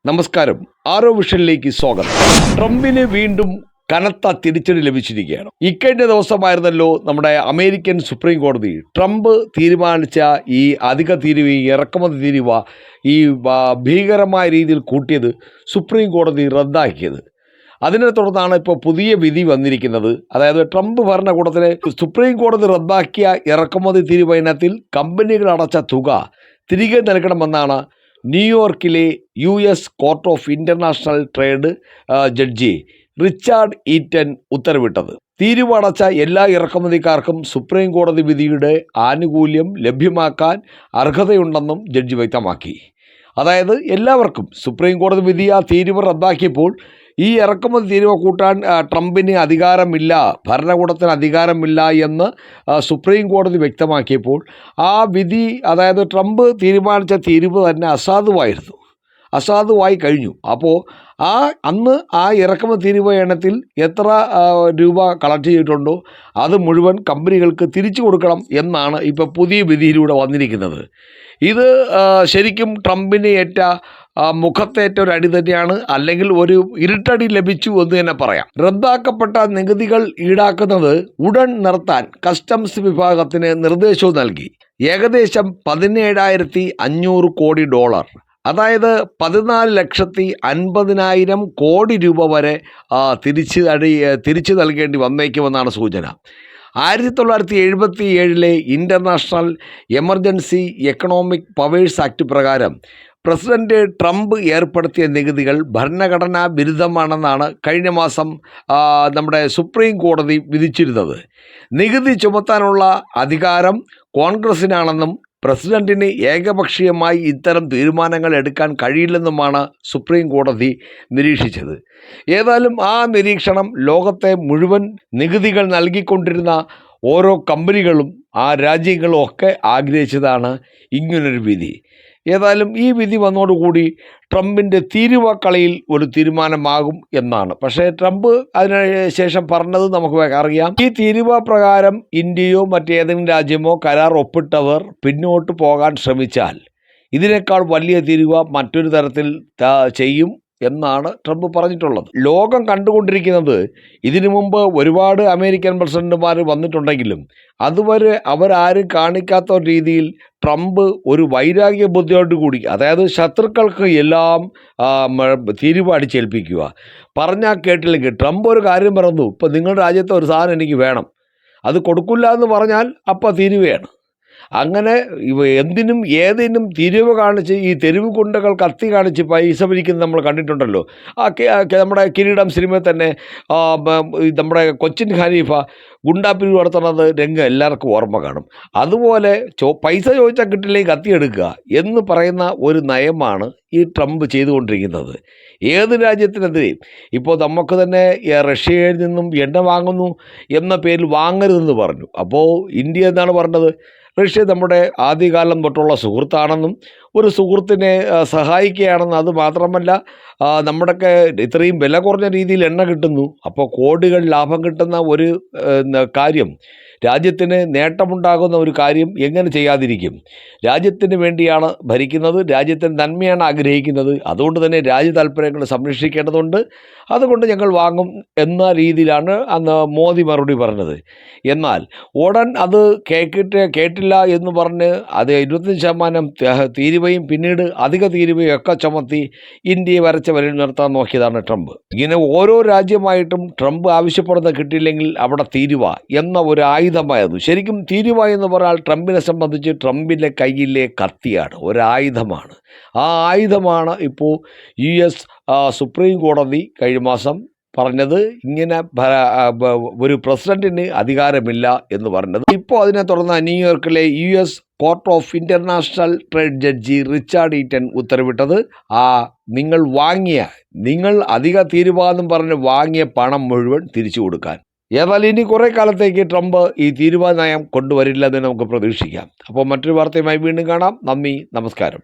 നമസ്കാരം. ആരോ വിഷനിലേക്ക് സ്വാഗതം. ട്രംപിന് വീണ്ടും കനത്ത തിരിച്ചടി ലഭിച്ചിരിക്കുകയാണ്. ഇക്കഴിഞ്ഞ ദിവസമായിരുന്നല്ലോ നമ്മുടെ അമേരിക്കൻ സുപ്രീം കോടതി ട്രംപ് തീരുമാനിച്ച ഈ അധിക തീരുവ, ഇറക്കുമതി തീരുവ ഈ ഭീകരമായ രീതിയിൽ കൂട്ടിയത് സുപ്രീം കോടതി റദ്ദാക്കിയത്. അതിനെ തുടർന്നാണ് ഇപ്പോൾ പുതിയ വിധി വന്നിരിക്കുന്നത്. അതായത് ട്രംപ് ഭരണകൂടത്തിന് സുപ്രീം കോടതി റദ്ദാക്കിയ ഇറക്കുമതി തീരുവ ഇനത്തിൽ കമ്പനികൾ അടച്ച തുക തിരികെ നൽകണമെന്നാണ് ന്യൂയോർക്കിലെ US court of international trade judge Richard eaten ഉത്തരവിട്ടത്. തീരുവ അടച്ച എല്ലാ ഇറക്കുമതിക്കാർക്കും സുപ്രീം കോടതി വിധിയുടെ ആനുകൂല്യം ലഭ്യമാക്കാൻ അർഹതയുണ്ടെന്നും ജഡ്ജി വ്യക്തമാക്കി. അതായത് എല്ലാവർക്കും സുപ്രീം കോടതി വിധി ആ തീരുവ റദ്ദാക്കിയപ്പോൾ ഈ ഇറക്കുമതി തീരുവ കൂട്ടാൻ ട്രംപിന് അധികാരമില്ല, ഭരണകൂടത്തിന് അധികാരമില്ല എന്ന് സുപ്രീം കോടതി വ്യക്തമാക്കിയപ്പോൾ ആ വിധി, അതായത് ട്രംപ് തീരുമാനിച്ച തീരുവ തന്നെ അസാധുവായി കഴിഞ്ഞു. അപ്പോൾ അന്ന് ആ ഇറക്കുമതി തീരുവ ഇനത്തിൽ എത്ര രൂപ കളക്ട് ചെയ്തിട്ടുണ്ടോ അത് മുഴുവൻ കമ്പനികൾക്ക് തിരിച്ചു കൊടുക്കണം എന്നാണ് ഇപ്പോൾ പുതിയ വിധിയിലൂടെ വന്നിരിക്കുന്നത്. ഇത് ശരിക്കും ട്രംപിന് മുഖത്തേറ്റ ഒരു അടി തന്നെയാണ്, അല്ലെങ്കിൽ ഒരു ഇരുട്ടടി ലഭിച്ചു എന്ന് തന്നെ പറയാം. റദ്ദാക്കപ്പെട്ട നികുതികൾ ഈടാക്കുന്നത് ഉടൻ നിർത്താൻ കസ്റ്റംസ് വിഭാഗത്തിന് നിർദ്ദേശവും നൽകി. ഏകദേശം $17,500 കോടി, അതായത് 14,50,000 കോടി രൂപ വരെ തിരിച്ചു നൽകേണ്ടി വന്നേക്കുമെന്നാണ് സൂചന. 1977 international emergency economic powers act പ്രകാരം പ്രസിഡന്റ് ട്രംപ് ഏർപ്പെടുത്തിയ നികുതികൾ ഭരണഘടനാ വിരുദ്ധമാണെന്നാണ് കഴിഞ്ഞ മാസം നമ്മുടെ സുപ്രീം കോടതി വിധിച്ചിരുന്നത്. നികുതി ചുമത്താനുള്ള അധികാരം കോൺഗ്രസിനാണെന്നും പ്രസിഡന്റിന് ഏകപക്ഷീയമായി ഇത്തരം തീരുമാനങ്ങൾ എടുക്കാൻ കഴിയില്ലെന്നുമാണ് സുപ്രീം കോടതി നിരീക്ഷിച്ചത്. ഏതായാലും ആ നിരീക്ഷണം ലോകത്തെ മുഴുവൻ നികുതികൾ നൽകിക്കൊണ്ടിരുന്ന ഓരോ കമ്പനികളും ആ രാജ്യങ്ങളും ഒക്കെ ആഗ്രഹിച്ചതാണ് ഇങ്ങനൊരു വിധി. ഏതായാലും ഈ വിധി വന്നതോടുകൂടി ട്രംപിൻ്റെ തീരുവ കളിയിൽ ഒരു തീരുമാനമാകും എന്നാണ്. പക്ഷേ ട്രംപ് അതിന് ശേഷം പറഞ്ഞത് നമുക്ക് അറിയാം. ഈ തീരുവ പ്രകാരം ഇന്ത്യയോ മറ്റേതെങ്കിലും രാജ്യമോ കരാർ ഒപ്പിട്ടവർ പിന്നോട്ട് പോകാൻ ശ്രമിച്ചാൽ ഇതിനേക്കാൾ വലിയ തീരുവ മറ്റൊരു തരത്തിൽ ചെയ്യും എന്നാണ് ട്രംപ് പറഞ്ഞിട്ടുള്ളത്. ലോകം കണ്ടുകൊണ്ടിരിക്കുന്നത്, ഇതിനു മുമ്പ് ഒരുപാട് അമേരിക്കൻ പ്രസിഡന്റുമാർ വന്നിട്ടുണ്ടെങ്കിലും അതുവരെ അവരാരും കാണിക്കാത്ത രീതിയിൽ ട്രംപ് ഒരു വൈരാഗ്യ ബുദ്ധിയോടുകൂടി, അതായത് ശത്രുക്കൾക്ക് എല്ലാം തീരുവ അടിച്ചേൽപ്പിക്കുക. പറഞ്ഞാൽ കേട്ടില്ലെങ്കിൽ ട്രംപ് ഒരു കാര്യം പറഞ്ഞു, ഇപ്പം നിങ്ങളുടെ രാജ്യത്തെ ഒരു സാധനം എനിക്ക് വേണം, അത് കൊടുക്കില്ല എന്ന് പറഞ്ഞാൽ അപ്പം തീരുവയാണ്. അങ്ങനെ എന്തിനും ഏതിനും തീരുവ കാണിച്ച് ഈ തെരുവ് ഗുണ്ടകൾ കത്തി കാണിച്ച് പൈസ പിരിക്കുന്നത് നമ്മൾ കണ്ടിട്ടുണ്ടല്ലോ. നമ്മുടെ കിരീടം സിനിമയിൽ തന്നെ നമ്മുടെ കൊച്ചിൻ ഖലീഫ ഗുണ്ടാപ്പിരിവ് നടത്തുന്നത് രംഗം എല്ലാവർക്കും ഓർമ്മ കാണും. അതുപോലെ പൈസ ചോദിച്ചാൽ കിട്ടില്ലെങ്കിൽ കത്തിയെടുക്കുക എന്ന് പറയുന്ന ഒരു നയമാണ് ഈ ട്രംപ് ചെയ്തുകൊണ്ടിരിക്കുന്നത്. ഏത് രാജ്യത്തിനെതിരെയും ഇപ്പോൾ നമുക്ക് തന്നെ റഷ്യയിൽ നിന്നും എണ്ണ വാങ്ങുന്നു എന്ന പേരിൽ വാങ്ങരുതെന്ന് പറഞ്ഞു. അപ്പോൾ ഇന്ത്യ എന്താണ് പറഞ്ഞത്? റഷ്യ നമ്മുടെ ആദ്യകാലം തൊട്ടുള്ള സുഹൃത്താണെന്നും ഒരു സുഹൃത്തിനെ സഹായിക്കുകയാണെന്നും, അത് മാത്രമല്ല നമ്മുടെയൊക്കെ ഇത്രയും വില കുറഞ്ഞ രീതിയിൽ എണ്ണ കിട്ടുന്നു, അപ്പോൾ കോടികൾ ലാഭം കിട്ടുന്ന ഒരു കാര്യം, രാജ്യത്തിന് നേട്ടമുണ്ടാകുന്ന ഒരു കാര്യം എങ്ങനെ ചെയ്യാതിരിക്കും? രാജ്യത്തിന് വേണ്ടിയാണ് ഭരിക്കുന്നത്, രാജ്യത്തിന് നന്മയാണ് ആഗ്രഹിക്കുന്നത്, അതുകൊണ്ട് തന്നെ രാജ്യ താല്പര്യങ്ങൾ സംരക്ഷിക്കേണ്ടതുണ്ട്, അതുകൊണ്ട് ഞങ്ങൾ വാങ്ങും എന്ന രീതിയിലാണ് അന്ന് മോദി മറുപടി പറഞ്ഞത്. എന്നാൽ ഉടൻ അത് കേട്ടില്ല എന്ന് പറഞ്ഞ് അത് 25% തീരുവയും പിന്നീട് അധിക തീരുവയും ഒക്കെ ചുമത്തി ഇന്ത്യയെ വരച്ച വരയിൽ നിർത്താൻ നോക്കിയതാണ് ട്രംപ്. ഇങ്ങനെ ഓരോ രാജ്യമായിട്ടും ട്രംപ് ആവശ്യപ്പെടുന്ന കിട്ടിയില്ലെങ്കിൽ അവിടെ തീരുവ എന്ന ഒരു ആയുധമായിരുന്നു. ശരിക്കും തീരുവ എന്ന് പറഞ്ഞാൽ ട്രംപിനെ സംബന്ധിച്ച് ട്രംപിൻ്റെ കയ്യിലെ കത്തിയാണ്, ഒരായുധമാണ്. ആ ആയുധമാണ് ഇപ്പോൾ US സുപ്രീം കോടതി കഴിഞ്ഞ മാസം പറഞ്ഞത്, ഇങ്ങനെ ഒരു പ്രസിഡന്റിന് അധികാരമില്ല എന്ന് പറഞ്ഞത്. ഇപ്പോൾ അതിനെ തുടർന്ന് ന്യൂയോർക്കിലെ US court of international trade judge Richard eaten ഉത്തരവിട്ടത്, നിങ്ങൾ അധിക തീരുമാനം പറഞ്ഞ് വാങ്ങിയ പണം മുഴുവൻ തിരിച്ചു കൊടുക്കാൻ. ഏതായാലും ഇനി കുറേ കാലത്തേക്ക് ട്രംപ് ഈ തീരുവ നയം കൊണ്ടുവരില്ലെന്ന് നമുക്ക് പ്രതീക്ഷിക്കാം. അപ്പോൾ മറ്റൊരു വാർത്തയുമായി വീണ്ടും കാണാം. നന്ദി, നമസ്കാരം.